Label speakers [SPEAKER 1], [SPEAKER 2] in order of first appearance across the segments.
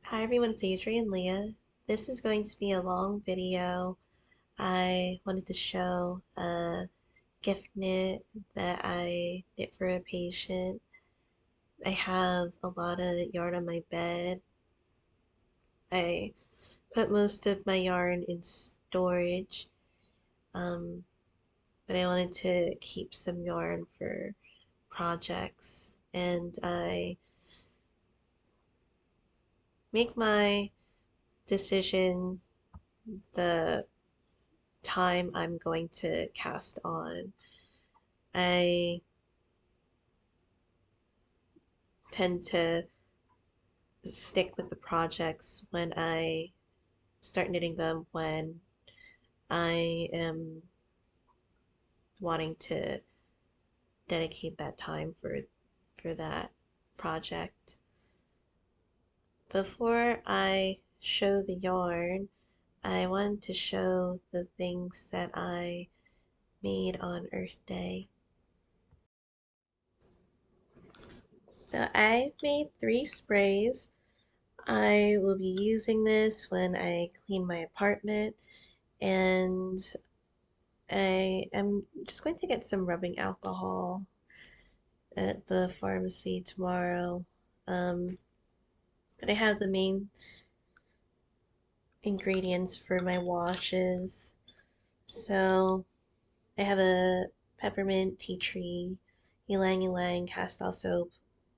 [SPEAKER 1] Hi everyone, it's Adrian Leah. This is going to be a long video. I wanted to show a gift knit that I knit for a patient. I have a lot of yarn on my bed. I put most of my yarn in storage, um, but I wanted to keep some yarn for projects, and I make my decision the time I'm going to cast on. I tend to stick with the projects when I start knitting them when I am wanting to dedicate that time for that project. Before I show the yarn, I wanted to show the things that I made on Earth Day. So I've made 3 sprays. I will be using this when I clean my apartment, and I am just going to get some rubbing alcohol at the pharmacy tomorrow. Um, but I have the main ingredients for my washes. So I have a peppermint, tea tree, ylang ylang, castile soap,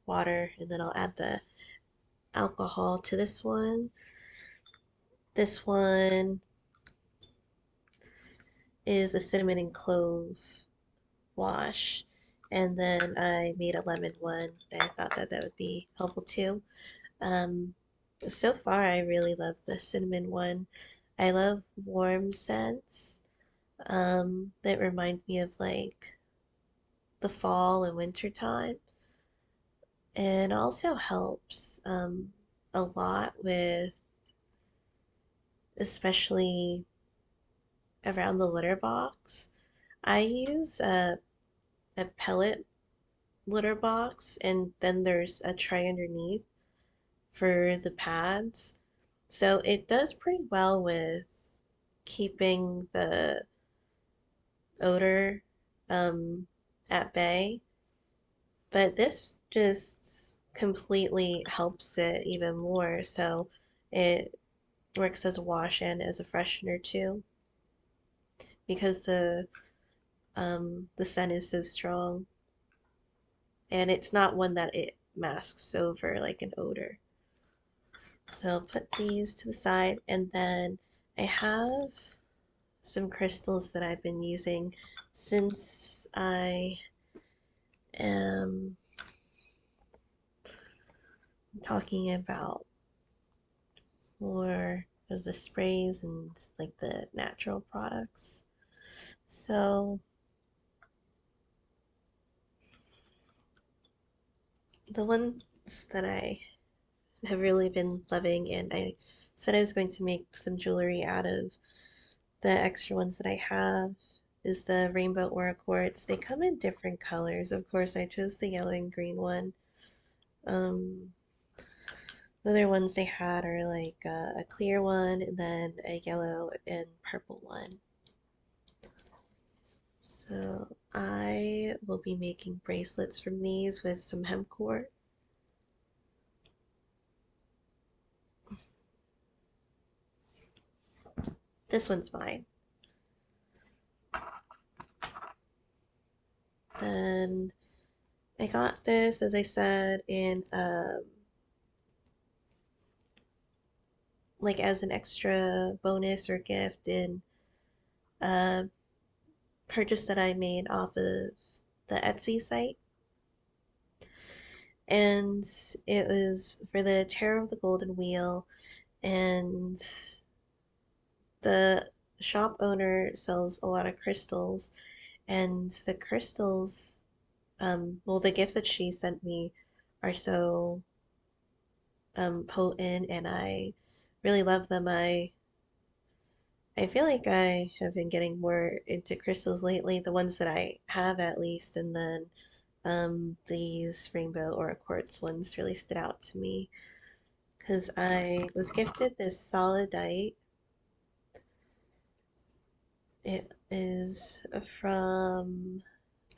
[SPEAKER 1] water, and then I'll add the alcohol to this one. This one is a cinnamon and clove wash. And then I made a lemon one. I thought that that would be helpful too. Um, so far, I really love the cinnamon one. I love warm scents that remind me of like the fall and winter time. And also helps a lot with, especially around the litter box. I use a pellet litter box, and then there's a tray underneath for the pads. So it does pretty well with keeping the odor um, at bay, but this just completely helps it even more. So it works as a wash and as a freshener too, because the scent is so strong, and it's not one that it masks over like an odor. So I'll put these to the side, and then I have some crystals that I've been using since I am talking about more of the sprays and like the natural products. So the ones that I have really been loving, and I said I was going to make some jewelry out of the extra ones that I have, is the rainbow aura quartz. They come in different colors. Of course, I chose the yellow and green one. The other ones they had are like a clear one and then a yellow and purple one. So I will be making bracelets from these with some hemp cord. This one's mine. Then I got this, as I said, in like as an extra bonus or gift in a purchase that I made off of the Etsy site. And it was for the Tarot of the Golden Wheel, and the shop owner sells a lot of crystals, and the crystals, well, the gifts that she sent me are so potent, and I really love them. I feel like I have been getting more into crystals lately, the ones that I have at least, and then these rainbow aura quartz ones really stood out to me because I was gifted this solidite. It is from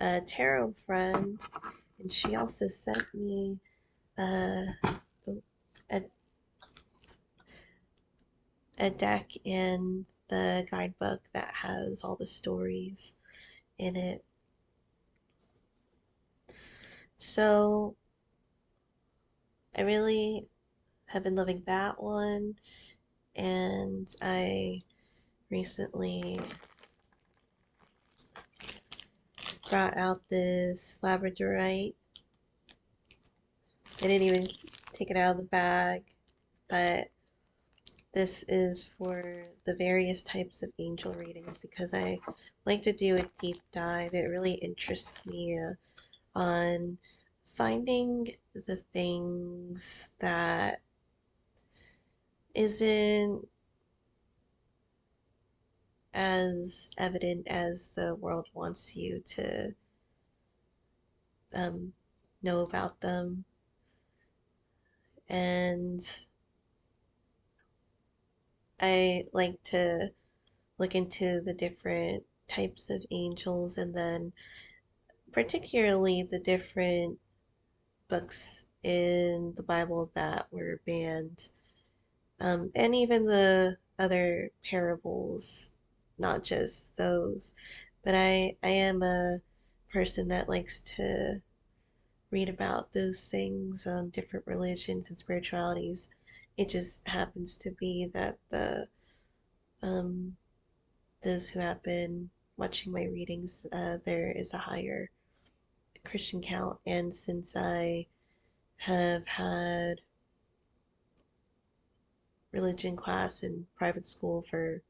[SPEAKER 1] a tarot friend, and she also sent me uh, a, a deck and the guidebook that has all the stories in it. So I really have been loving that one, and I recently brought out this labradorite. I didn't even take it out of the bag, but this is for the various types of angel readings because I like to do a deep dive. It really interests me on finding the things that isn't as evident as the world wants you to um, know about them. And I like to look into the different types of angels and then particularly the different books in the Bible that were banned, and even the other parables, not just those. But I am a person that likes to read about those things, different religions and spiritualities. It just happens to be that um, those who have been watching my readings, there is a higher Christian count, and since I have had religion class in private school for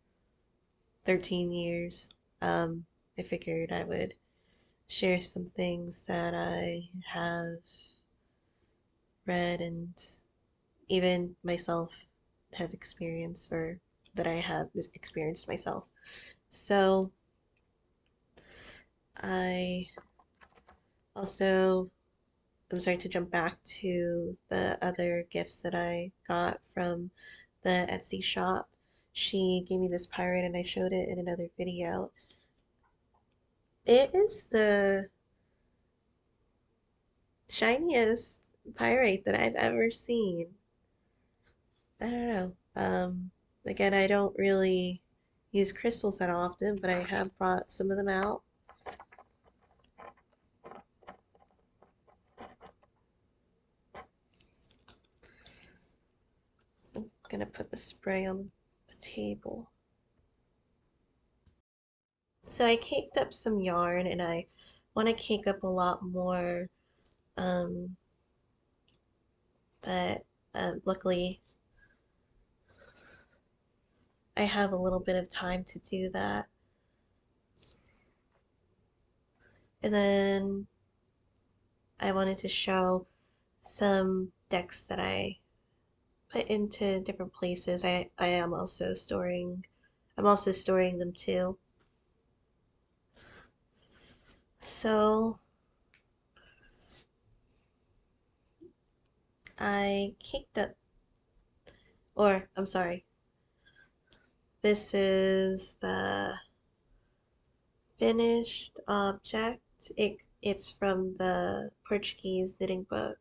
[SPEAKER 1] 13 years, um, I figured I would share some things that I have read and even myself have experienced or that I have experienced myself. So I also, I'm sorry to jump back to the other gifts that I got from the Etsy shop. She gave me this pirate and I showed it in another video. It is the shiniest pyrite that I've ever seen. I don't know. Again, I don't really use crystals that often, but I have brought some of them out. I'm gonna put the spray on the table. So I caked up some yarn and I want to cake up a lot more, um, but luckily I have a little bit of time to do that. And then I wanted to show some decks that I put into different places. I am also storing, I'm also storing them too. So I kicked up, or I'm sorry, this is the finished object. It's from the Portuguese knitting book,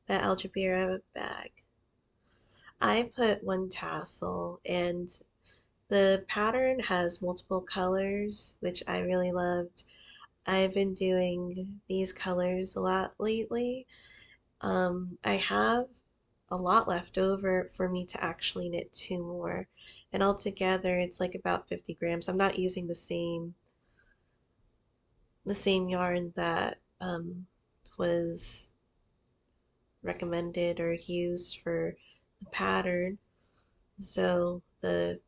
[SPEAKER 1] the Aljabeira bag. I put one tassel and the pattern has multiple colors, which I really loved. I've been doing these colors a lot lately. I have a lot left over for me to actually knit two more. And altogether, it's like about 50 grams. I'm not using the same yarn that was recommended or used for the pattern. So that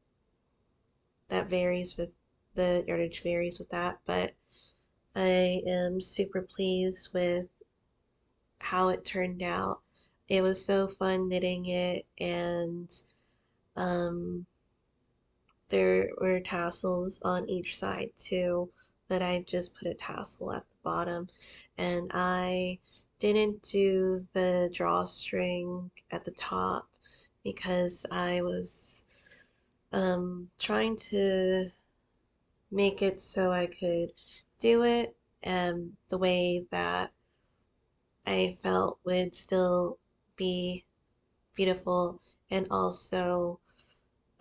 [SPEAKER 1] varies with the yardage varies with that, but I am super pleased with how it turned out. It was so fun knitting it, and um, there were tassels on each side too, but I just put a tassel at the bottom. And I didn't do the drawstring at the top because I was trying to make it so I could do it the way that I felt would still be beautiful and also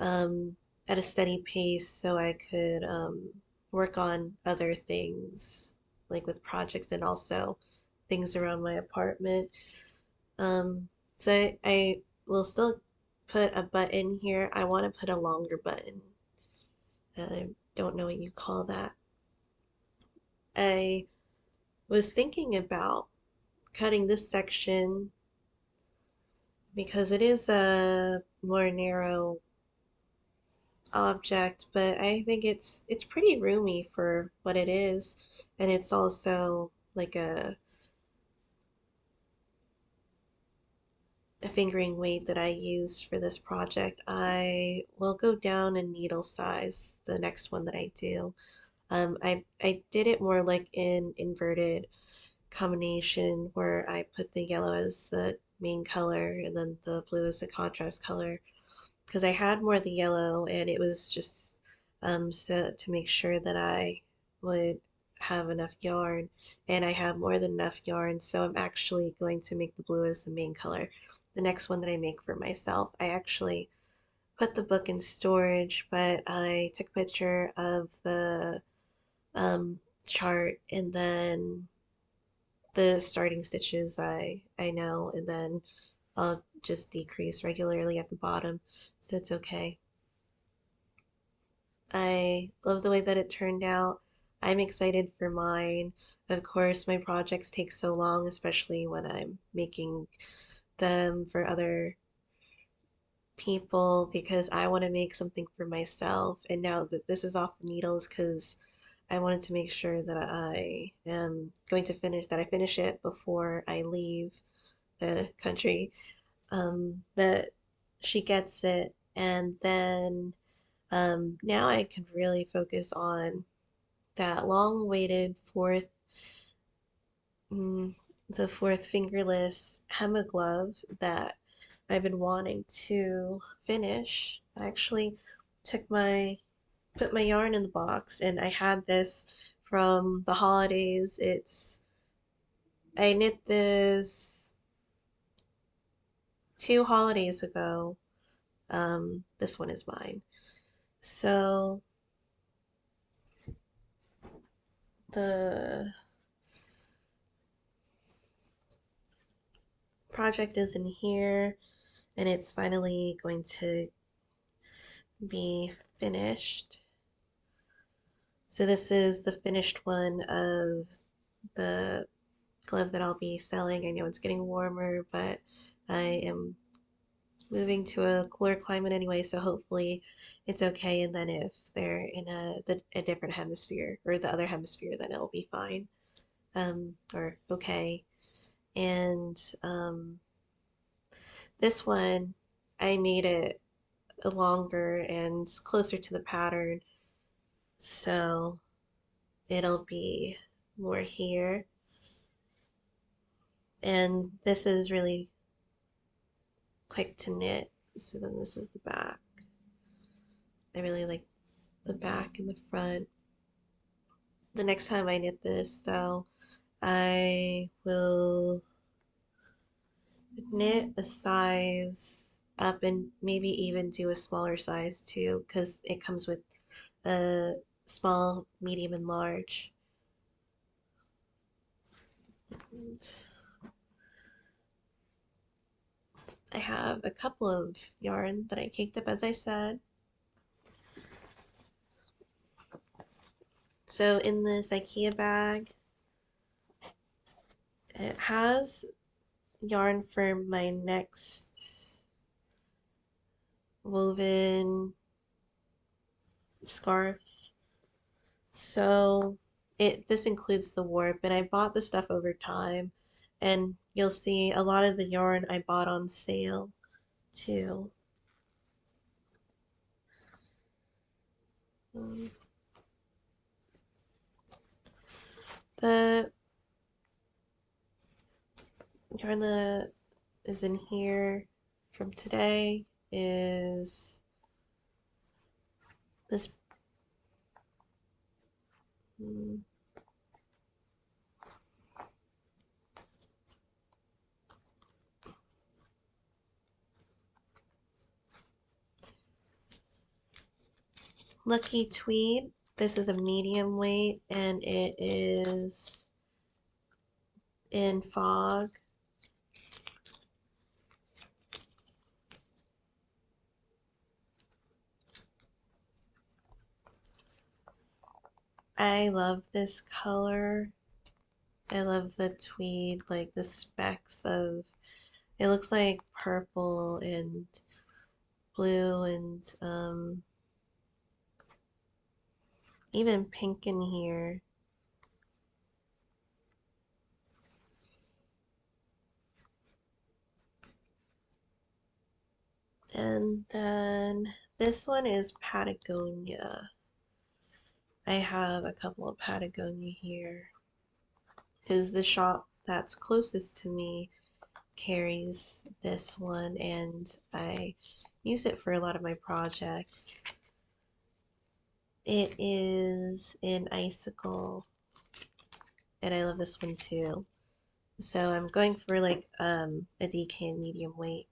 [SPEAKER 1] um, at a steady pace so I could work on other things like with projects and also things around my apartment. Um, so I will still put a button here. I want to put a longer button. I don't know what you call that. I was thinking about cutting this section because it is a more narrow object, but I think it's pretty roomy for what it is, and it's also like a fingering weight that I used for this project. I will go down in needle size the next one that I do. I did it more like in inverted combination where I put the yellow as the main color and then the blue as the contrast color because I had more of the yellow and it was just so to make sure that I would have enough yarn, and I have more than enough yarn, so I'm actually going to make the blue as the main color. The next one that I make for myself, I actually put the book in storage, but I took a picture of the chart and then the starting stitches I know, and then I'll just decrease regularly at the bottom, so it's okay. I love the way that it turned out. I'm excited for mine. Of course, my projects take so long, especially when I'm making them for other people because I want to make something for myself. And now that this is off the needles, because I wanted to make sure that I am going to I finish it before I leave the country, that she gets it. And then now I can really focus on that long-awaited mm, the fourth fingerless hemaglove that I've been wanting to finish. I actually took my put my yarn in the box and I had this from the holidays. I knit this 2 holidays ago. This one is mine. So the project is in here and it's finally going to be finished. So this is the finished one of the glove that I'll be selling. I know it's getting warmer, but I am moving to a cooler climate anyway, so hopefully it's okay. And then if they're in a different hemisphere or the other hemisphere, then it'll be fine, or okay. And this one, I made it longer and closer to the pattern, so it'll be more here. And this is really quick to knit. So then this is the back. I really like the back and the front. The next time I knit this, though, I will knit a size up and maybe even do a smaller size too, because it comes with a small, medium, and large. And I have a couple of yarn that I caked up, as I said. So in this IKEA bag, it has yarn for my next woven scarf. So this includes the warp, and I bought the stuff over time, and you'll see a lot of the yarn I bought on sale too. Um, the yarn that is in here from today, is this mm, Lucky Tweed. This is a medium weight and it is in fog. I love this color. I love the tweed, like the specks of it looks like purple and blue and even pink in here. And then this one is Patagonia. I have a couple of Patagonia here because the shop that's closest to me carries this one and I use it for a lot of my projects. It is an icicle and I love this one too. So I'm going for like a DK medium weight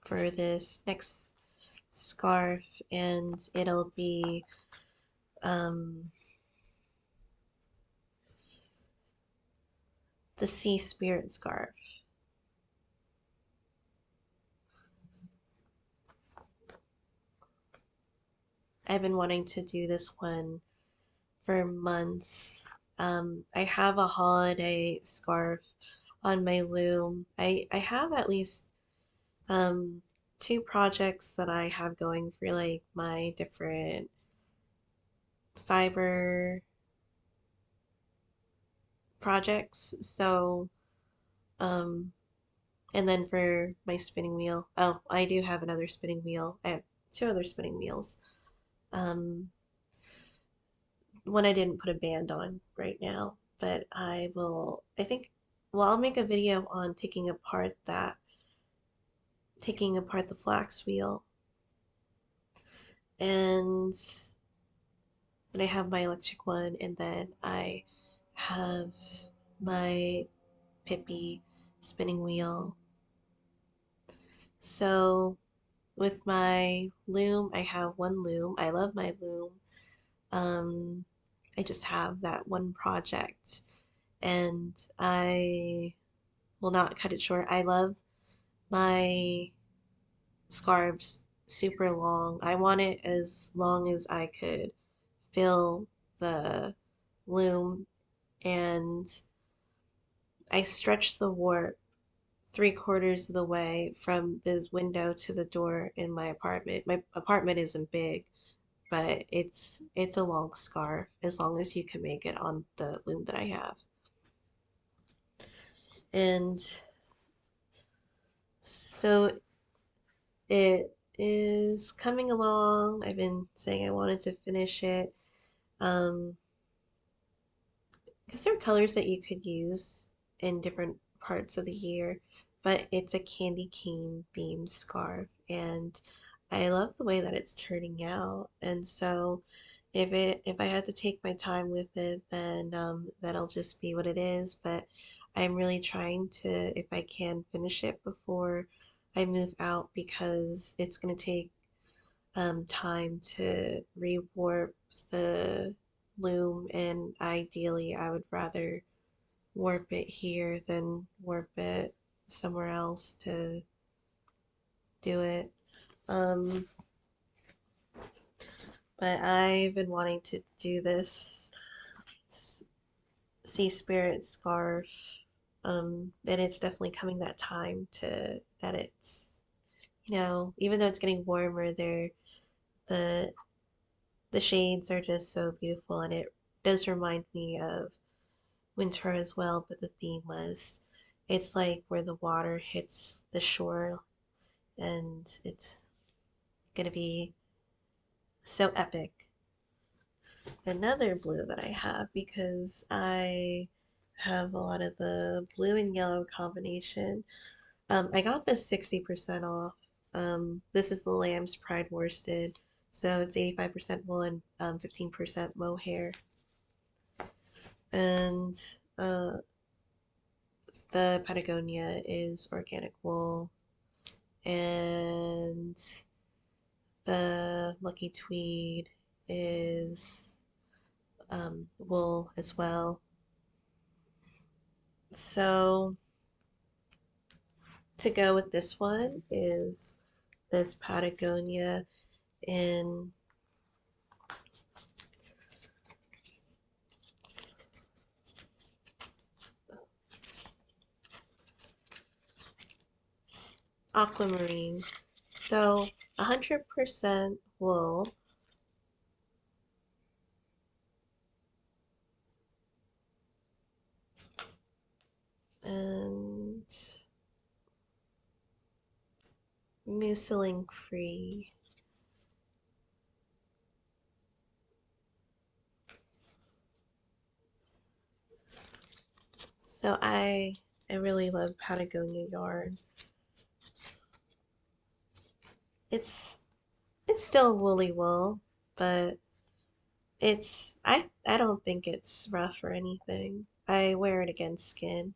[SPEAKER 1] for this next scarf and it'll be um the Sea Spirit scarf. I've been wanting to do this one for months. I have a holiday scarf on my loom. I have at least um, two projects that I have going for like my different fiber projects. So, um, and then for my spinning wheel, oh, I do have another spinning wheel. I have two other spinning wheels. Um, One I didn't put a band on right now, but I will, I think, well, I'll make a video on taking apart the flax wheel. And then I have my electric one, and then I have my Pippi spinning wheel. So with my loom, I have one loom. I love my loom. Um, I just have that one project, and I will not cut it short. I love my scarves super long. I want it as long as I could fill the loom, and I stretched the warp 3/4 of the way from the window to the door in my apartment. My apartment isn't big, but it's a long scarf as long as you can make it on the loom that I have. And so it is coming along. I've been saying I wanted to finish it. Um, because there are colors that you could use in different parts of the year, but it's a candy cane themed scarf, and I love the way that it's turning out. And so, if I had to take my time with it, then that'll just be what it is. But I'm really trying to, if I can, finish it before I move out because it's gonna take time to rewarp the loom, and ideally I would rather warp it here than warp it somewhere else to do it. Um, but I've been wanting to do this sea spirit scarf, and it's definitely coming that time to that it's even though it's getting warmer, the the shades are just so beautiful, and it does remind me of winter as well, but the theme was it's like where the water hits the shore and it's gonna be so epic. Another blue that I have because I have a lot of the blue and yellow combination. I got this 60% off This is the lamb's pride worsted, so it's 85% wool and 15% mohair. And uh, the Patagonia is organic wool, and the Lucky Tweed is wool as well. So to go with this one is this Patagonia in aquamarine. So 100% wool and muciling free. So I really love Patagonia yarn. It's it's still woolly wool, but I don't think it's rough or anything. I wear it against skin.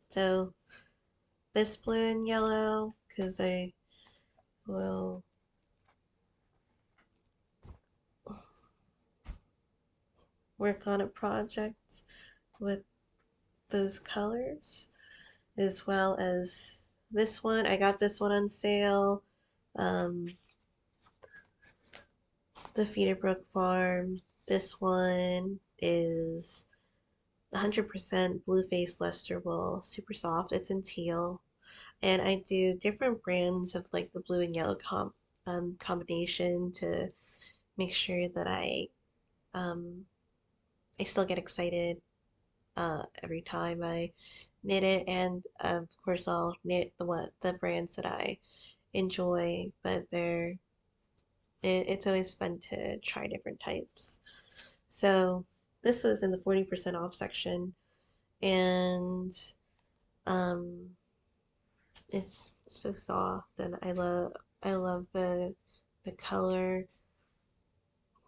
[SPEAKER 1] So this blue and yellow, because I will work on a project with those colors, as well as this one. I got this one on sale. Um, the Feederbrook Farm. This one is 100% blue face Leicester wool, super soft. It's in teal. And I do different brands of like the blue and yellow combination to make sure that um, I still get excited every time I knit it, and of course I'll knit the brands that I enjoy, but it's always fun to try different types. So this was in the 40% off section, and um, it's so soft, and I love the color.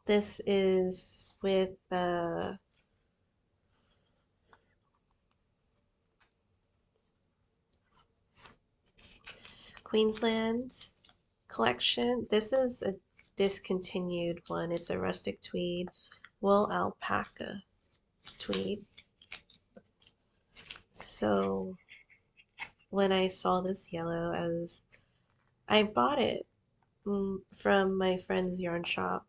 [SPEAKER 1] This is with the Queensland collection. This is a discontinued one. It's a rustic tweed, wool alpaca tweed. So when I saw this yellow, I bought it from my friend's yarn shop,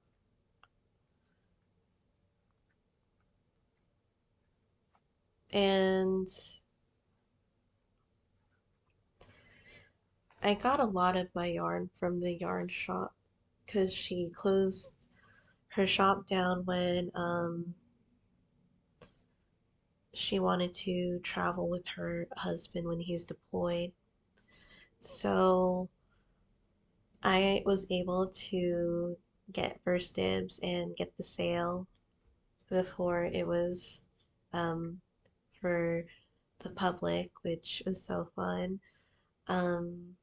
[SPEAKER 1] and I got a lot of my yarn from the yarn shop because she closed her shop down when she wanted to travel with her husband when he's deployed. So I was able to get first dibs and get the sale before it was um, for the public, which was so fun. Um,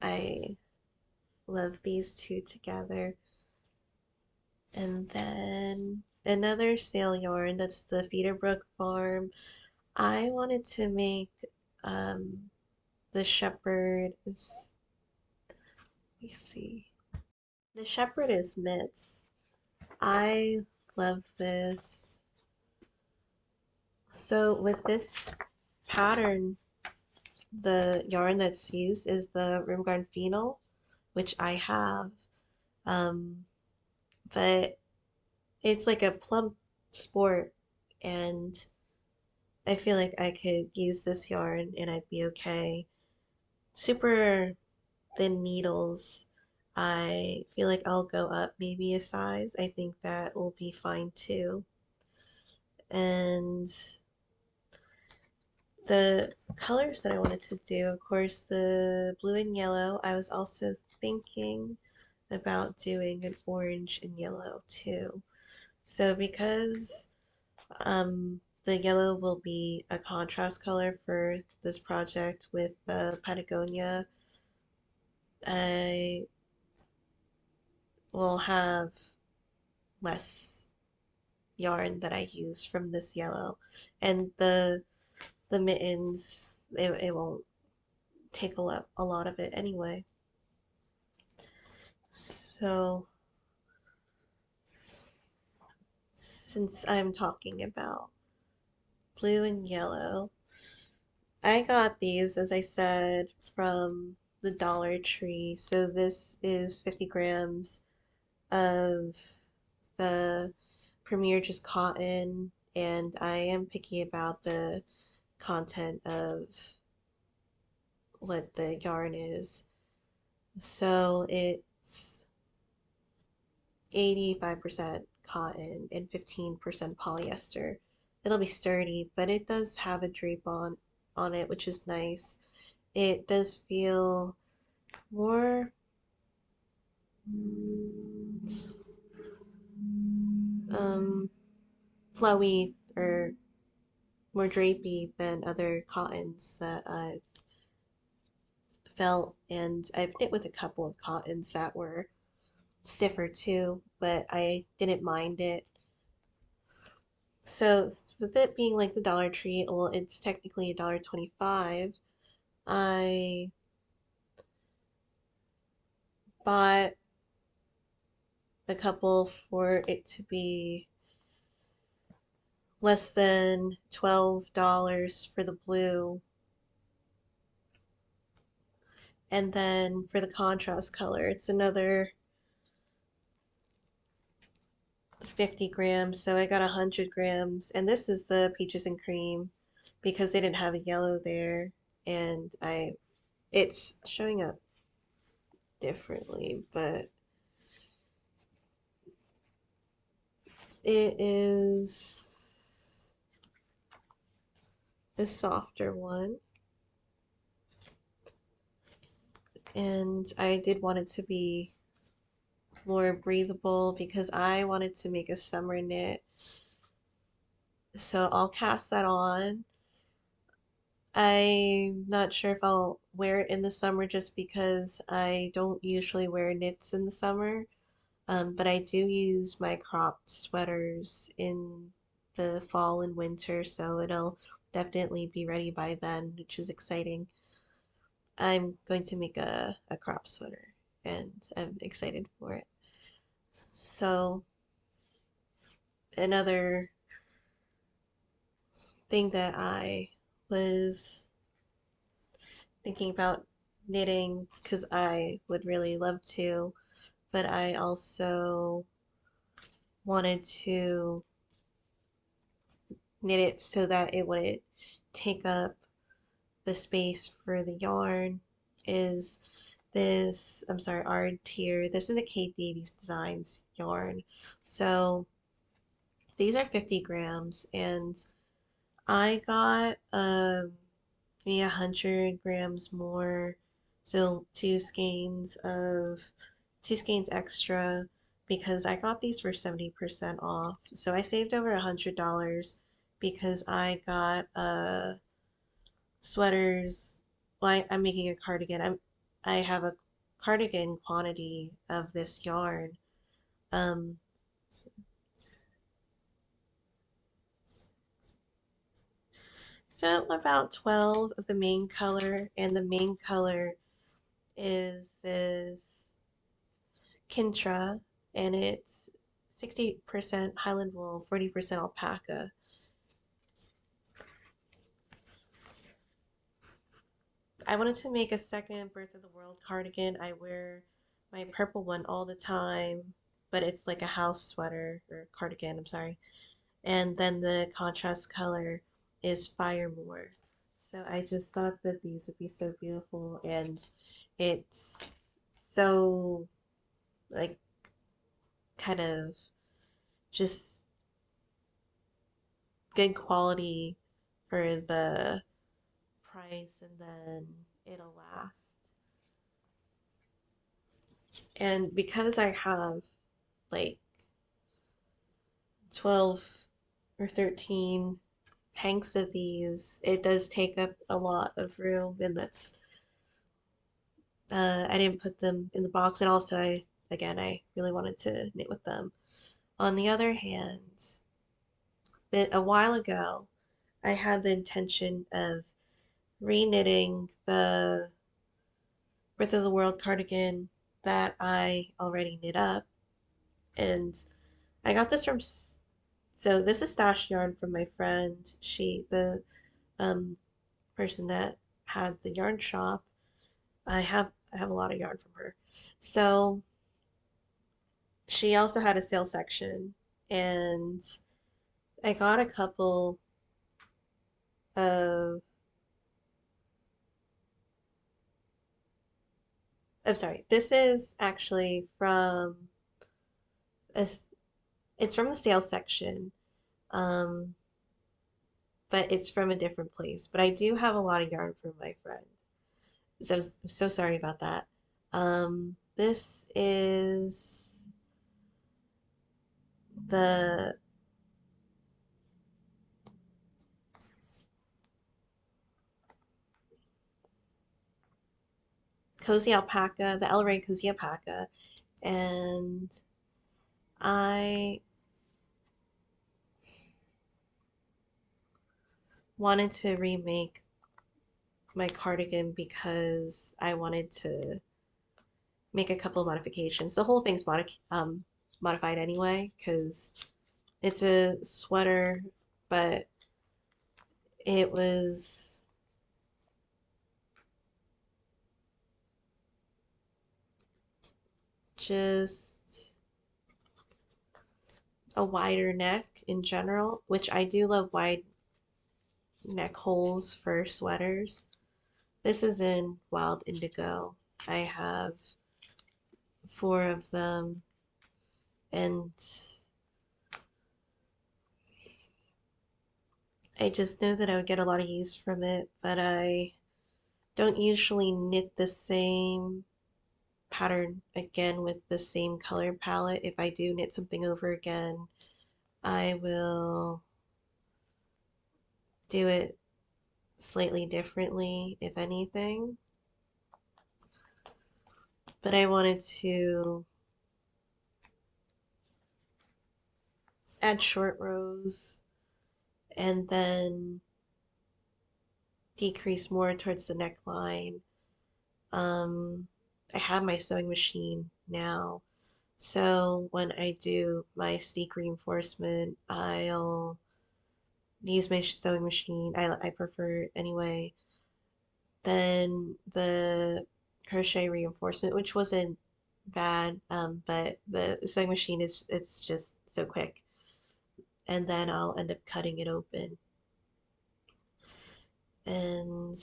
[SPEAKER 1] I love these two together. And then another sale yarn, that's the Feederbrook Farm. I wanted to make um, the shepherd is, let me see. The shepherd is mitts. I love this. So with this pattern, the yarn that's used is the Room Garden Phenol, which I have. Um, but it's like a plump sport, and I feel like I could use this yarn and I'd be okay. Super thin needles. I feel like I'll go up maybe a size. I think that will be fine too. And the colors that I wanted to do, of course, the blue and yellow. I was also thinking about doing an orange and yellow too. So because the yellow will be a contrast color for this project with the Patagonia. I will have less yarn that I use from this yellow, and the mittens, it won't take a lot of it anyway. So since I'm talking about blue and yellow, I got these, as I said, from the Dollar Tree. So this is 50 grams of the Premier Just Cotton, and I am picky about the content of what the yarn is. So it's 85% cotton and 15% polyester. It'll be sturdy, but it does have a drape on it, which is nice. It does feel more um flowy or more drapey than other cottons that I've felt, and I've knit with a couple of cottons that were stiffer too, but I didn't mind it. So with it being like the Dollar Tree, well, it's technically $1.25. I bought a couple for it to be less than $12 for the blue, and then for the contrast color, it's another 50 grams. So I got 100 grams, and this is the peaches and cream because they didn't have a yellow there, and it's showing up differently, but it is a softer one, and I did want it to be more breathable because I wanted to make a summer knit. So I'll cast that on. I'm not sure if I'll wear it in the summer just because I don't usually wear knits in the summer. But I do use my cropped sweaters in the fall and winter, so it'll definitely be ready by then, which is exciting. I'm going to make a crop sweater, and I'm excited for it. So another thing that I was thinking about knitting because I would really love to, but I also wanted to knit it so that it wouldn't take up the space for the yarn is this, I'm sorry, Ard Tier. This is a Kate Davies Designs yarn. So these are 50 grams, and I got maybe 100 grams more, so two skeins extra because I got these for 70% off. So I saved over $100 because I got sweaters. Well, I'm making a cardigan. I have a cardigan quantity of this yarn. Um, so about 12 of the main color, and the main color is this Kintra, and it's 60% Highland wool, 40% alpaca. I wanted to make a second Birth of the World cardigan. I wear my purple one all the time, but it's like a house sweater or cardigan, I'm sorry. And then the contrast color is Firemore. So I just thought that these would be so beautiful, and it's so like kind of just good quality for the price, and then it'll last. And because I have like 12 or 13 hanks of these, it does take up a lot of room, and that's I didn't put them in the box, and also I really wanted to knit with them. On the other hand, that a while ago, I had the intention of re-knitting the Birth of the World cardigan that I already knit up, and I got this from. So this is stash yarn from my friend. The um person that had the yarn shop. I have a lot of yarn from her. So she also had a sale section, and I got a couple of I'm sorry, this is actually from a, it's from the sales section, um, but it's from a different place. But I do have a lot of yarn from my friend, so I'm so sorry about that. This is the cozy alpaca, the El Rey cozy alpaca, and I wanted to remake my cardigan because I wanted to make a couple of modifications. The whole thing's modified anyway because it's a sweater, but it was just a wider neck in general, which I do love wide neck holes for sweaters. This is in Wild Indigo. I have four of them, and I just know that I would get a lot of use from it, but I don't usually knit the same pattern again with the same color palette. If I do knit something over again, I will do it slightly differently, if anything. But I wanted to add short rows and then decrease more towards the neckline. Um, I have my sewing machine now, so when I do my steek reinforcement, I'll use my sewing machine. I prefer it anyway. Then the crochet reinforcement, which wasn't bad, but the sewing machine it's just so quick. And then I'll end up cutting it open. And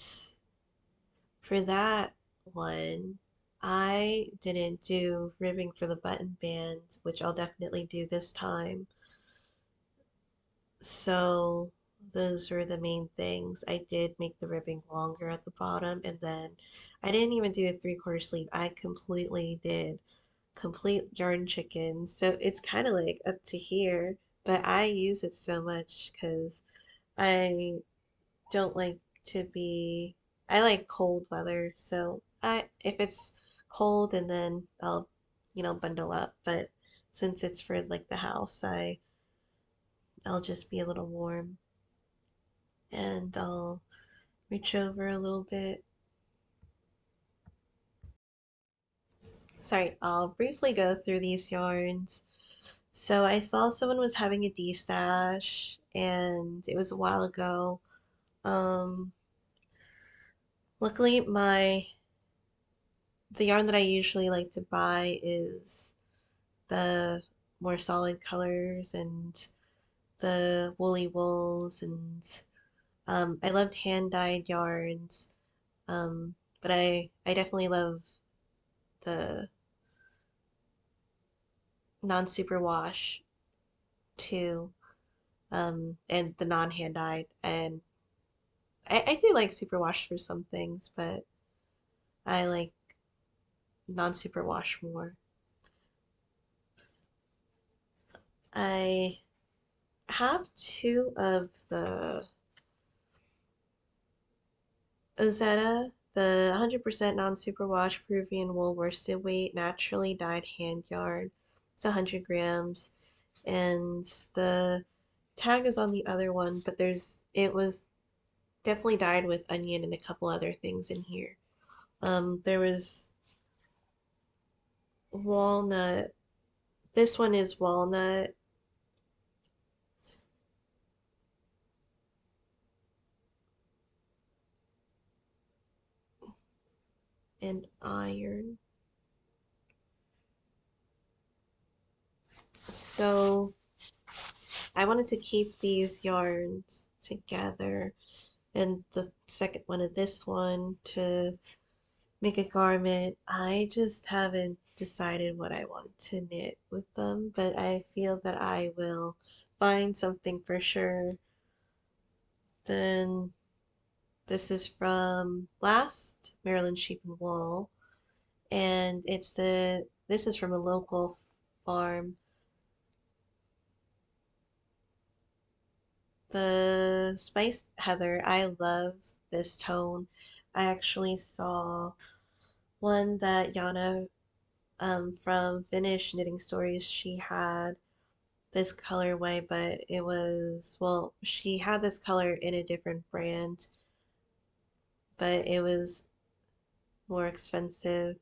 [SPEAKER 1] for that one, I didn't do ribbing for the button band, which I'll definitely do this time. So those were the main things. I did make the ribbing longer at the bottom, and then I didn't even do a 3/4 sleeve. I completely did complete yarn chicken. So it's kind of like up to here, but I use it so much because I don't like to be, I like cold weather. So if it's cold and then I'll, bundle up. But since it's for like the house, I'll just be a little warm and I'll reach over a little bit. Sorry, I'll briefly go through these yarns. So I saw someone was having a D-stash and it was a while ago. Um, Luckily the yarn that I usually like to buy is the more solid colors and the woolly wools, and I loved hand dyed yarns. But I definitely love the non-superwash too, and the non-hand dyed. And I do like superwash for some things, but I like non-superwash more. I have two of the Ozetta, the 100% non-superwash Peruvian wool worsted weight naturally dyed hand yarn. It's 100 grams, and the tag is on the other one, but it was definitely dyed with onion and a couple other things in here. There was walnut. This one is walnut and iron. So I wanted to keep these yarns together and the second one of this one to make a garment. I just haven't decided what I want to knit with them, but I feel that I will find something for sure. Then this is from Last Maryland Sheep and Wool, and this is from a local farm. The spiced heather, I love this tone. I actually saw one that Yana from Finnish Knitting Stories, she had this colorway, but it was, well, she had this color in a different brand, but it was more expensive.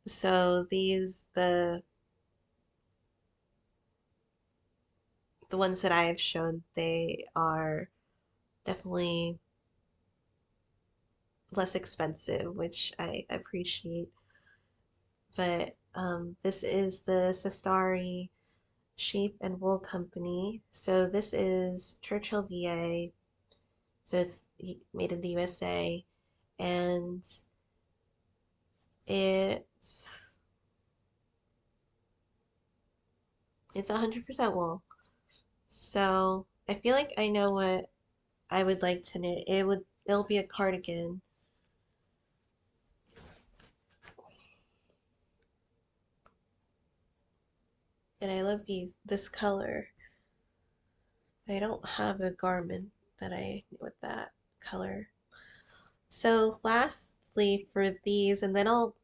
[SPEAKER 1] So the ones that I have shown, they are definitely less expensive, which I appreciate. But this is the Sestari Sheep and Wool Company. So this is Churchill, VA. So it's made in the USA, and it's it's 100% wool. So I feel like I know what I would like to knit. It'll be a cardigan, and I love this color. I don't have a garment that I knit with that color. So lastly for these, and then I'll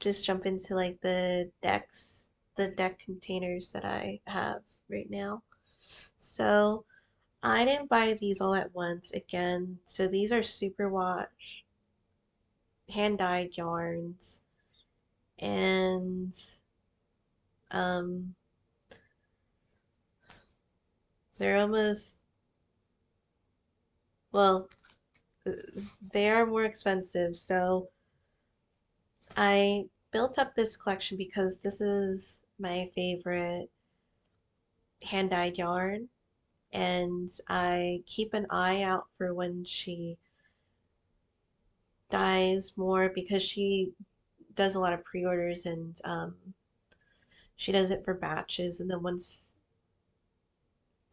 [SPEAKER 1] just jump into like the deck containers that I have right now. So I didn't buy these all at once again. So these are superwash hand dyed yarns, and um they're almost, well, they are more expensive. So I built up this collection because this is my favorite hand dyed yarn, and I keep an eye out for when she dyes more because she does a lot of pre-orders, and she does it for batches, and then once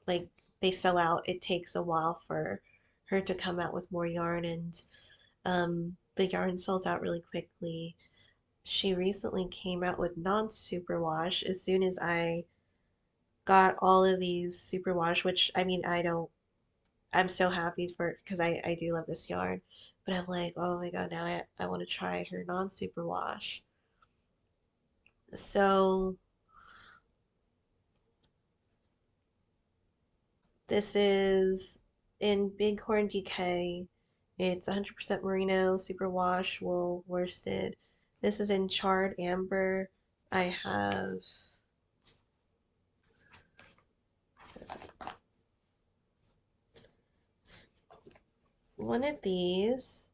[SPEAKER 1] like they sell out, it takes a while for her to come out with more yarn, and the yarn sells out really quickly. She recently came out with non-superwash as soon as I got all of these superwash, which I mean, I'm so happy for it because I do love this yarn, but I'm like, oh my God, now I want to try her non-superwash. So this is in Bighorn DK. It's 100% merino, superwash, wool, worsted. This is in charred amber. I have one of these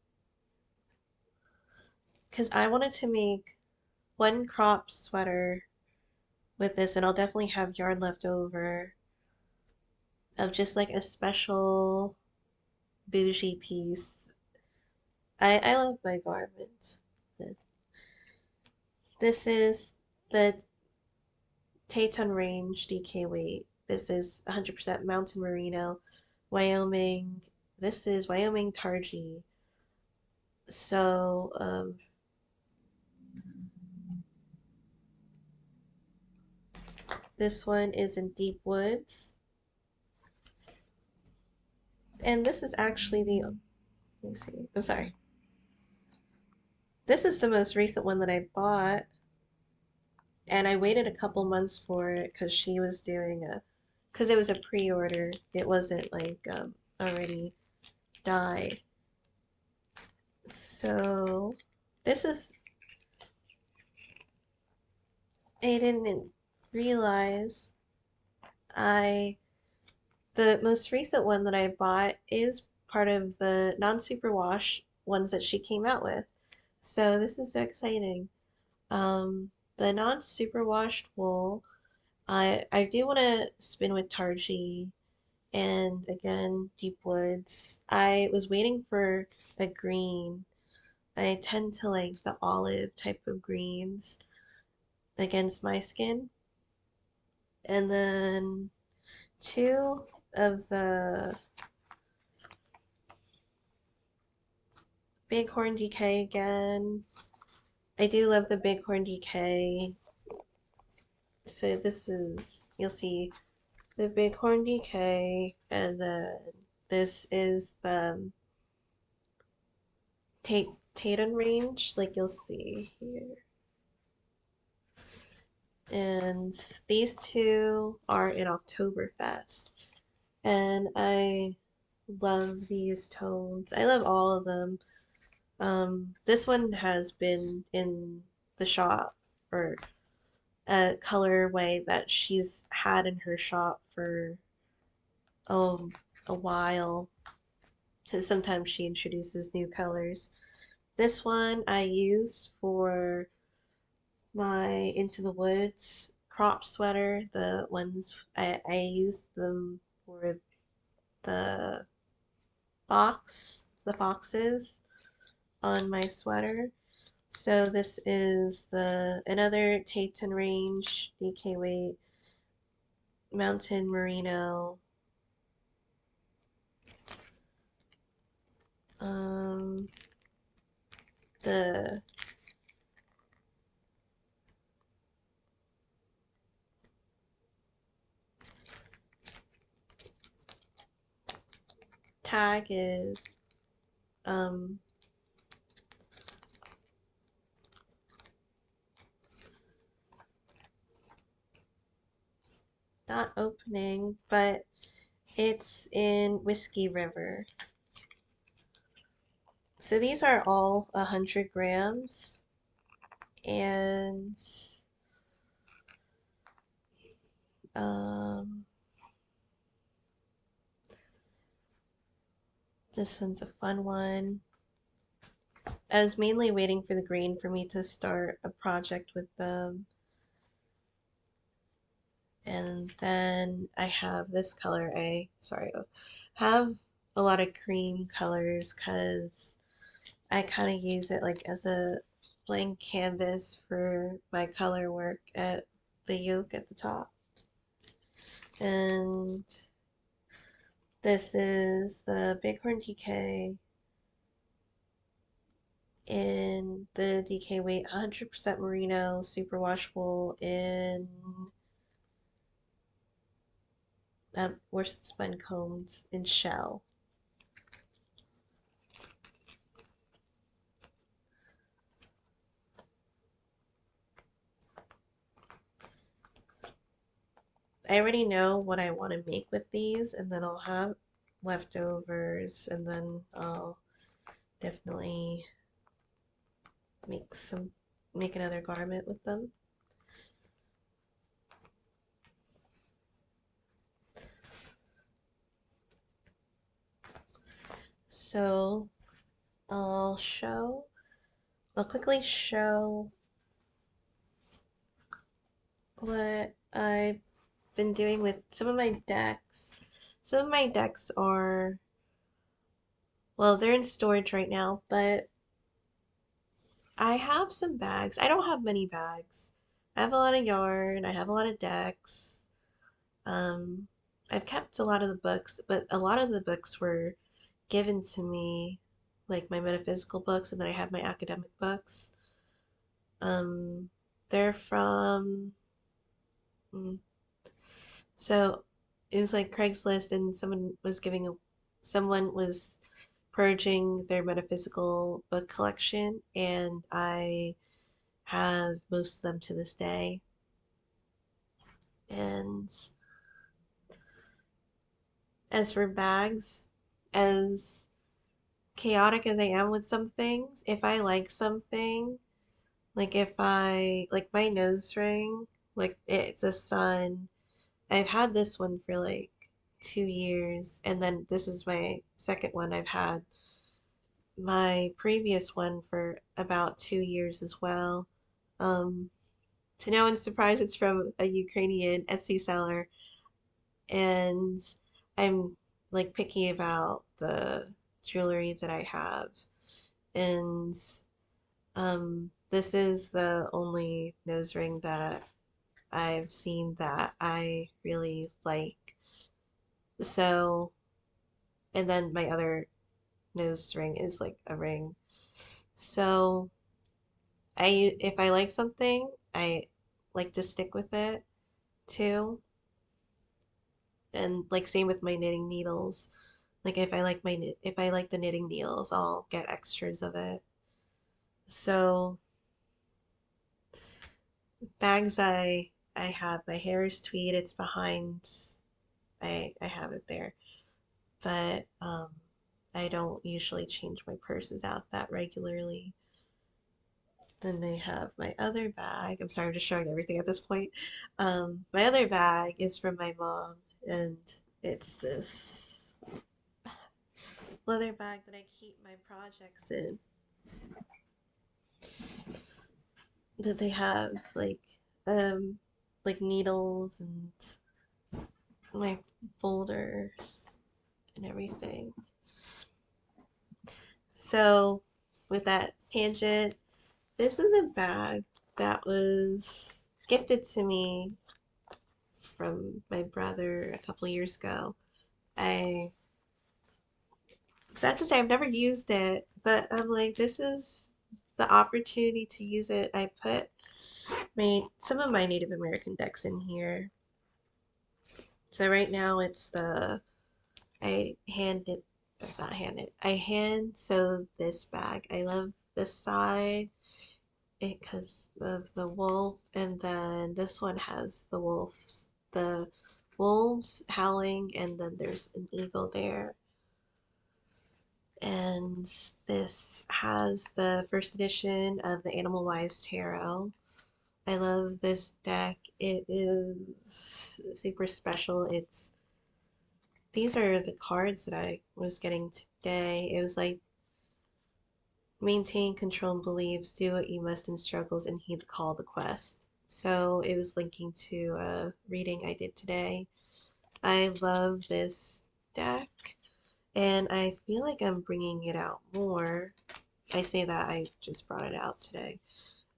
[SPEAKER 1] because I wanted to make one crop sweater with this, and I'll definitely have yarn left over of just like a special bougie piece. I love my garments. This is the Teton Range DK weight. This is 100% mountain merino, Wyoming. This is Wyoming Targhee. So, this one is in deep woods. And this is actually Let me see. I'm sorry. This is the most recent one that I bought, and I waited a couple months for it because she was doing because it was a pre-order. It wasn't like already dyed. So this is, I didn't realize I, the most recent one that I bought is part of the non-superwash ones that she came out with. So this is so exciting. The non-superwashed wool, I do want to spin with Tarji and again Deep Woods. I was waiting for a green. I tend to like the olive type of greens against my skin. And then two of the Bighorn DK again. I do love the Bighorn DK. So this is, you'll see the Bighorn DK, and then this is the Tatum range, like you'll see here. And these two are in Oktoberfest. And I love these tones. I love all of them. This one has been in the shop, or a colorway that she's had in her shop for um a while, because sometimes she introduces new colors. This one I used for my Into the Woods crop sweater. The ones I used them for the the foxes on my sweater. So this is the another Taton range DK weight mountain merino. Um, the tag is um not opening, but it's in Whiskey River. So these are all 100 grams, and um, this one's a fun one. I was mainly waiting for the green for me to start a project with them. And then I have this color. I have a lot of cream colors because I kind of use it like as a blank canvas for my color work at the yoke at the top. And this is the Bighorn DK in the DK weight 100% merino superwash wool in worsted spun combs in shell. I already know what I want to make with these, and then I'll have leftovers, and then I'll definitely make make another garment with them. So I'll quickly show what I've been doing with some of my decks. Some of my decks are, well, they're in storage right now, but I have some bags. I don't have many bags. I have a lot of yarn, I have a lot of decks. Um, I've kept a lot of the books, but a lot of the books were given to me, like my metaphysical books, and then I have my academic books. Um, they're from, mm, so it was like Craigslist, and someone was purging their metaphysical book collection, and I have most of them to this day. And as for bags, as chaotic as I am with some things, if I like something, like if I like my nose ring, like it's a sun. I've had this one for like 2 years, and then this is my second one. I've had my previous one for about 2 years as well. Um, to no one's surprise, it's from a Ukrainian Etsy seller, and I'm like picky about the jewelry that I have. And this is the only nose ring that I've seen that I really like. So, and then my other nose ring is like a ring. So, if I like something, I like to stick with it too. And like same with my knitting needles. Like if I like the knitting needles, I'll get extras of it. So, bags I have my hair is tweed, it's behind I have it there. But I don't usually change my purses out that regularly. Then they have my other bag. I'm sorry, I'm just showing everything at this point. My other bag is from my mom, and it's this leather bag that I keep my projects in. That they have um like needles and my folders and everything. So with that tangent, this is a bag that was gifted to me from my brother a couple years ago. I sad to say I've never used it, but I'm like, this is the opportunity to use it. I put some of my Native American decks in here. So right now it's the I hand it not hand it. I hand sew this bag. I love this side it because of the wolf, and then this one has the wolves howling, and then there's an eagle there. And this has the first edition of the Animal Wise Tarot. I love this deck. It is super special. These are the cards that I was getting today. It was like maintain control and beliefs, do what you must in struggles, and heed the call of the quest. So it was linking to a reading I did today. I love this deck, and I feel like I'm bringing it out more. I say that I just brought it out today.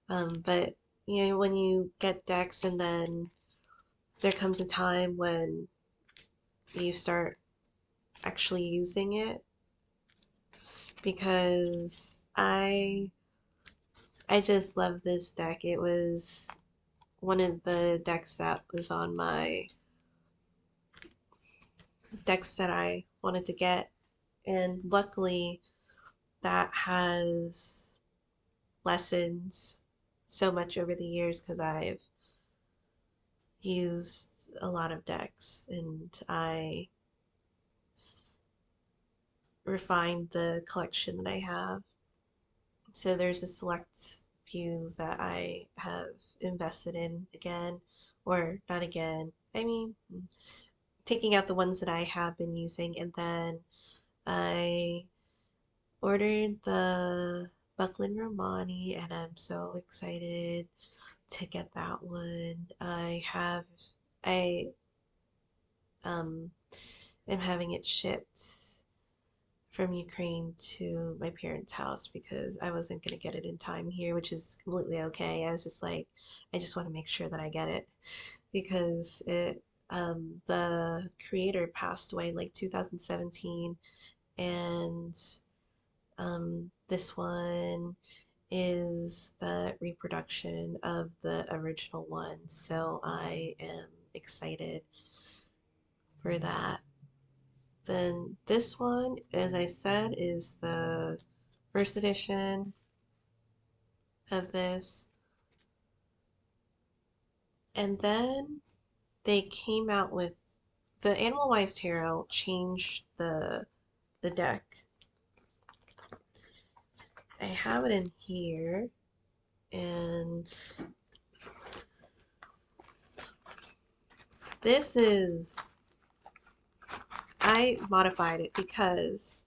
[SPEAKER 1] But you know, when you get decks and then there comes a time when you start actually using it, because I just love this deck. It was one of the decks that was on my decks that I wanted to get, and luckily that has lessons so much over the years because I've used a lot of decks, and I refined the collection that I have. So there's a select few that I have invested in again, or not again. I mean, taking out the ones that I have been using, and then I ordered the Buckland Romani, and I'm so excited to get that one. I um am having it shipped from Ukraine to my parents' house because I wasn't gonna get it in time here, which is completely okay. I was just like, I just want to make sure that I get it because the creator passed away in like 2017, and this one is the reproduction of the original one, so I am excited for that. Then this one, as I said, is the first edition of this. And then they came out with the Animal Wise Tarot changed the deck. I have it in here, and this is, I modified it because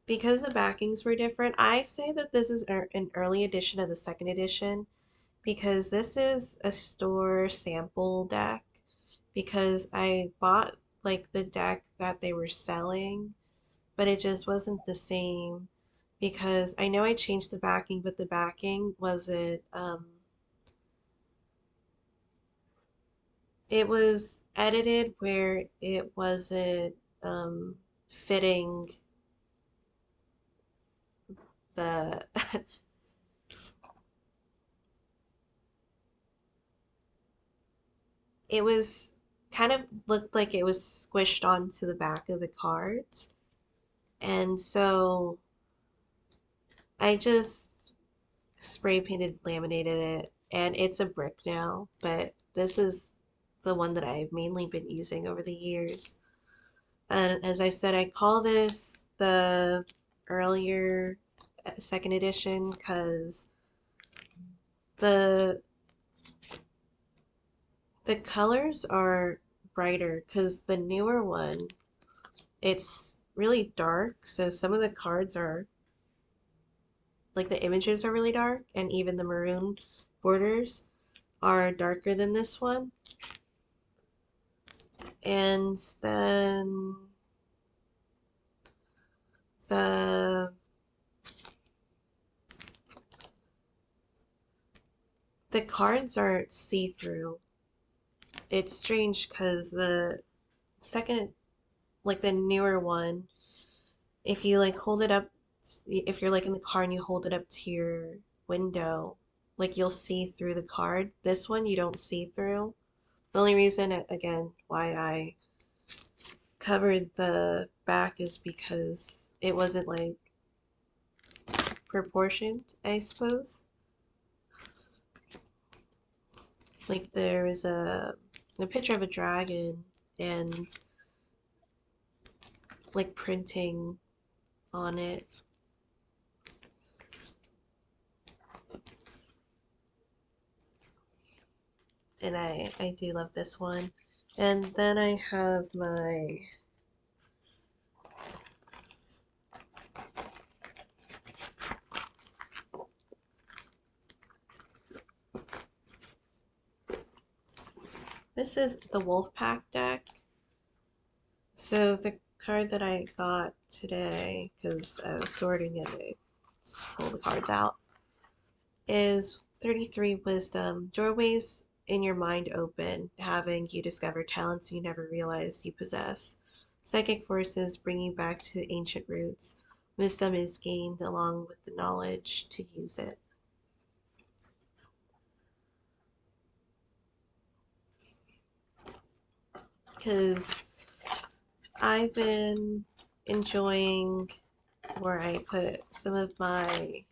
[SPEAKER 1] the backings were different. I say that this is an early edition of the second edition because this is a store sample deck because I bought like the deck that they were selling, but it just wasn't the same because I know I changed the backing, but the backing wasn't it was edited where it wasn't fitting the it was kind of looked like it was squished onto the back of the cards. And so I just spray painted, laminated it, and it's a brick now, but this is the one that I've mainly been using over the years. And as I said, I call this the earlier second edition because the the colors are brighter because the newer one, it's really dark, so some of the cards are like the images are really dark, and even the maroon borders are darker than this one. And then the the cards aren't see-through. It's strange because the second, like the newer one, if you like hold it up, if you're like in the car and you hold it up to your window, like you'll see through the card. This one you don't see through. The only reason, again, why I covered the back is because it wasn't like proportioned, I suppose. Like there was a picture of a dragon and like printing on it. And I do love this one. And then I have my this is the Wolfpack deck. So the card that I got today, because I was sorting it, I just pulled the cards out, is 33 Wisdom. Doorways in your mind open, having you discover talents you never realized you possess. Psychic forces bring you back to ancient roots. Wisdom is gained along with the knowledge to use it. Because I've been enjoying where I put some of my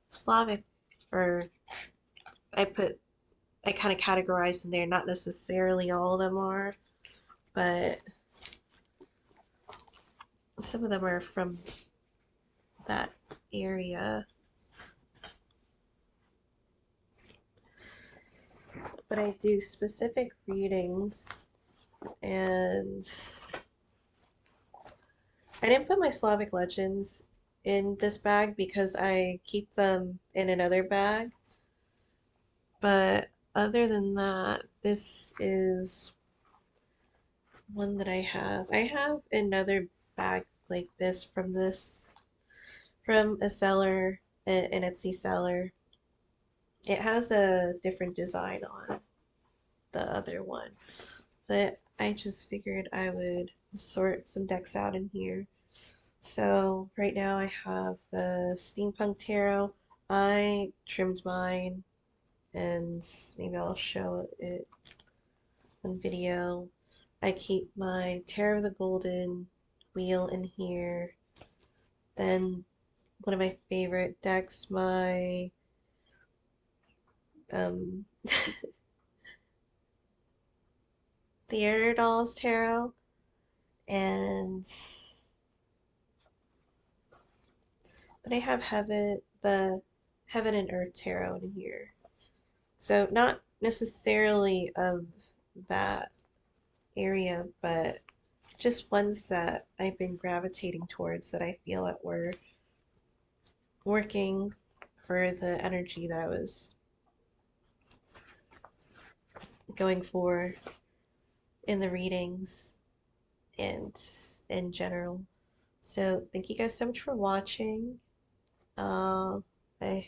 [SPEAKER 1] Slavic, or I put, I kind of categorize in there, not necessarily all of them are, but some of them are from that area. But I do specific readings, and I didn't put my Slavic legends in this bag because I keep them in another bag. But other than that, this is one that I have. I have another bag like this from a seller, an Etsy seller. It has a different design on the other one, but I just figured I would sort some decks out in here. So right now I have the Steampunk Tarot. I trimmed mine and maybe I'll show it on video. I keep my Terror of the Golden wheel in here. Then one of my favorite decks, my um Theater Dolls Tarot, and then I have the Heaven and Earth Tarot in here. So not necessarily of that area, but just ones that I've been gravitating towards that I feel that were working for the energy that I was going for in the readings and in general. So thank you guys so much for watching. I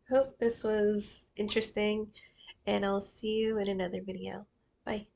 [SPEAKER 1] hope this was interesting, and I'll see you in another video. Bye.